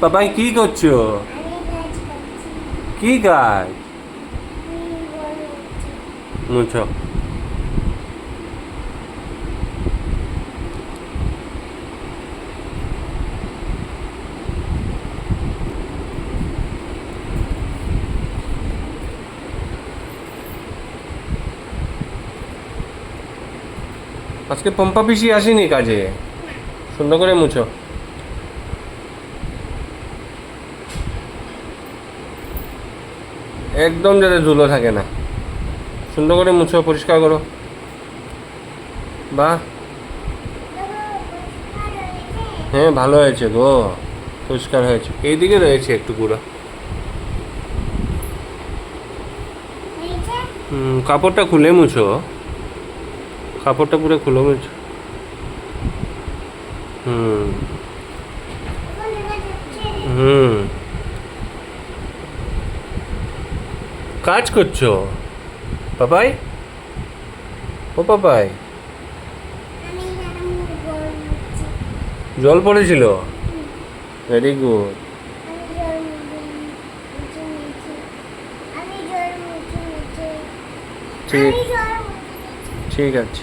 পাপাই কি করছো? কি কাজ? মুছো। আজকে পম্পা পিসি আসেনি কাজে? সুন্দর করে মুছো। একদম যাতে ধুলো থাকে না। সুন্দর করে মুছো, পরিষ্কার করো। বাহ, হ্যাঁ ভালো হয়েছে গো, পরিষ্কার হয়েছে। এইদিকে রয়েছে একটু গুঁড়ো। কাপড়টা খুলে মুছো, কাপড়টা পুরো খুলে মুছো। হুম হুম কাজ করছো পাপাই? ও পাপাই, জল পড়েছিল? Very good. ঠিক, ঠিক আছে।